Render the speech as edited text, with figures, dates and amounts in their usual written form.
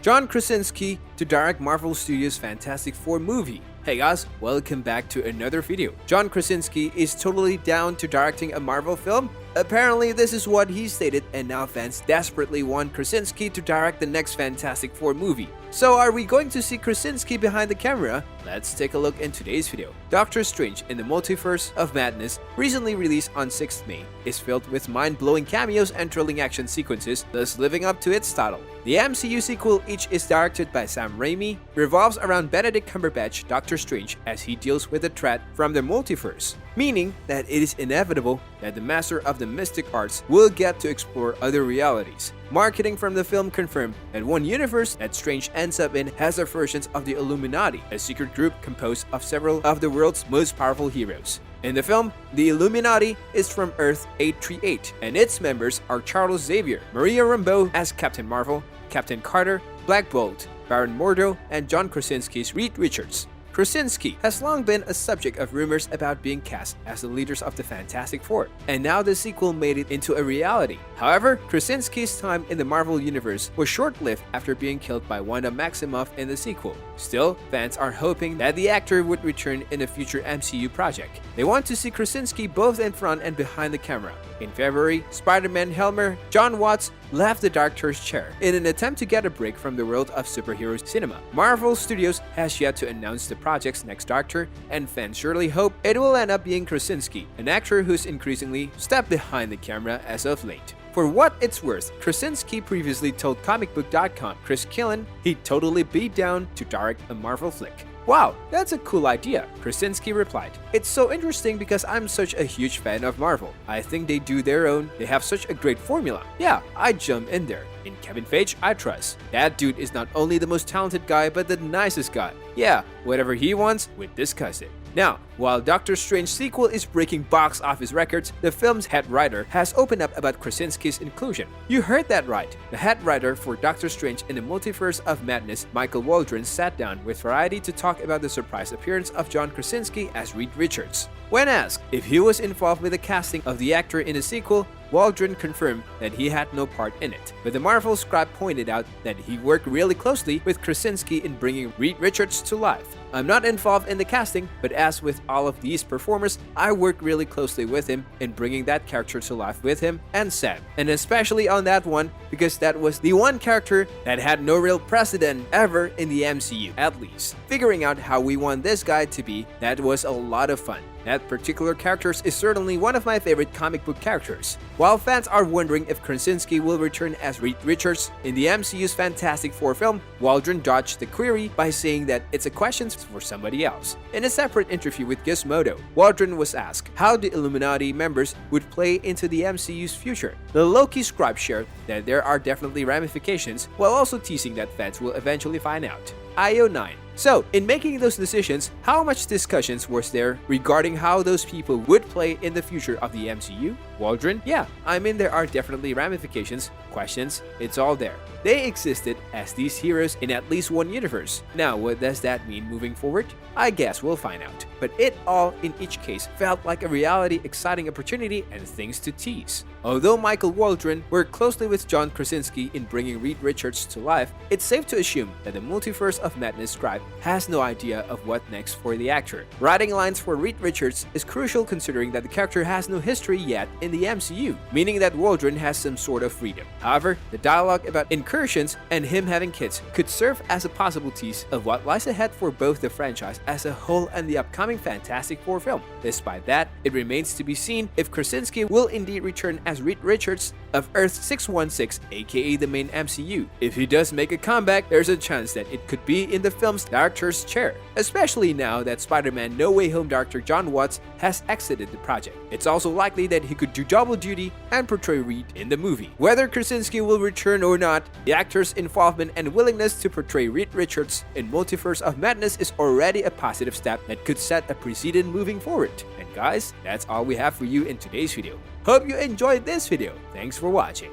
John Krasinski to direct Marvel Studios' Fantastic Four movie. Hey guys, welcome back to another video. John Krasinski is totally down to directing a Marvel film. Apparently, this is what he stated, and now fans desperately want Krasinski to direct the next Fantastic Four movie. So are we going to see Krasinski behind the camera? Let's take a look in today's video. Doctor Strange in the Multiverse of Madness, recently released on 6th May, is filled with mind-blowing cameos and thrilling action sequences, thus living up to its title. The MCU sequel, each is directed by Sam Raimi, revolves around Benedict Cumberbatch, Doctor Strange, as he deals with the threat from the multiverse, meaning that it is inevitable that the master of the mystic arts will get to explore other realities. Marketing from the film confirmed that one universe that Strange ends up in has the versions of the Illuminati, a secret group composed of several of the world's most powerful heroes. In the film, the Illuminati is from Earth 838, and its members are Charles Xavier, Maria Rambeau as Captain Marvel, Captain Carter, Black Bolt, Baron Mordo, and John Krasinski's Reed Richards. Krasinski has long been a subject of rumors about being cast as the leaders of the Fantastic Four, and now the sequel made it into a reality. However, Krasinski's time in the Marvel Universe was short-lived after being killed by Wanda Maximoff in the sequel. Still, fans are hoping that the actor would return in a future MCU project. They want to see Krasinski both in front and behind the camera. In February, Spider-Man helmer Jon Watts left the director's chair in an attempt to get a break from the world of superhero cinema. Marvel Studios has yet to announce the project's next director, and fans surely hope it will end up being Krasinski, an actor who's increasingly stepped behind the camera as of late. For what it's worth, Krasinski previously told comicbook.com Chris Killen he'd totally be down to direct a Marvel flick. Wow, that's a cool idea, Krasinski replied. It's so interesting because I'm such a huge fan of Marvel. I think they do their own, they have such a great formula. Yeah, I'd jump in there. In Kevin Feige, I trust. That dude is not only the most talented guy, but the nicest guy. Yeah, whatever he wants, we'd discuss it. Now, while Doctor Strange sequel is breaking box office records, the film's head writer has opened up about Krasinski's inclusion. You heard that right. The head writer for Doctor Strange in the Multiverse of Madness, Michael Waldron, sat down with Variety to talk about the surprise appearance of John Krasinski as Reed Richards. When asked if he was involved with the casting of the actor in the sequel, Waldron confirmed that he had no part in it, but the Marvel scribe pointed out that he worked really closely with Krasinski in bringing Reed Richards to life. I'm not involved in the casting, but as with all of these performers, I worked really closely with him in bringing that character to life with him and Sam, and especially on that one because that was the one character that had no real precedent ever in the MCU, at least. Figuring out how we want this guy to be, that was a lot of fun. That particular character is certainly one of my favorite comic book characters. While fans are wondering if Krasinski will return as Reed Richards in the MCU's Fantastic Four film, Waldron dodged the query by saying that it's a question for somebody else. In a separate interview with Gizmodo, Waldron was asked how the Illuminati members would play into the MCU's future. The Loki scribe shared that there are definitely ramifications, while also teasing that fans will eventually find out. IO9. So, in making those decisions, how much discussions was there regarding how those people would play in the future of the MCU? Waldron? Yeah, I mean there are definitely ramifications, questions, it's all there. They existed as these heroes in at least one universe. Now, what does that mean moving forward? I guess we'll find out. But it all, in each case, felt like a reality exciting opportunity and things to tease. Although Michael Waldron worked closely with John Krasinski in bringing Reed Richards to life, it's safe to assume that the Multiverse of Madness scribe has no idea of what next for the actor. Writing lines for Reed Richards is crucial considering that the character has no history yet in the MCU, meaning that Waldron has some sort of freedom. However, the dialogue about incursions and him having kids could serve as a possible tease of what lies ahead for both the franchise as a whole and the upcoming Fantastic Four film. Despite that, it remains to be seen if Krasinski will indeed return as Reed Richards of Earth 616, aka the main MCU. If he does make a comeback, there's a chance that it could be in the film's director's chair, especially now that Spider-Man No Way Home director Jon Watts has exited the project. It's also likely that he could do double duty and portray Reed in the movie. Whether Krasinski will return or not, the actor's involvement and willingness to portray Reed Richards in Multiverse of Madness is already a positive step that could set a precedent moving forward. And guys, that's all we have for you in today's video. Hope you enjoyed this video. Thanks for watching.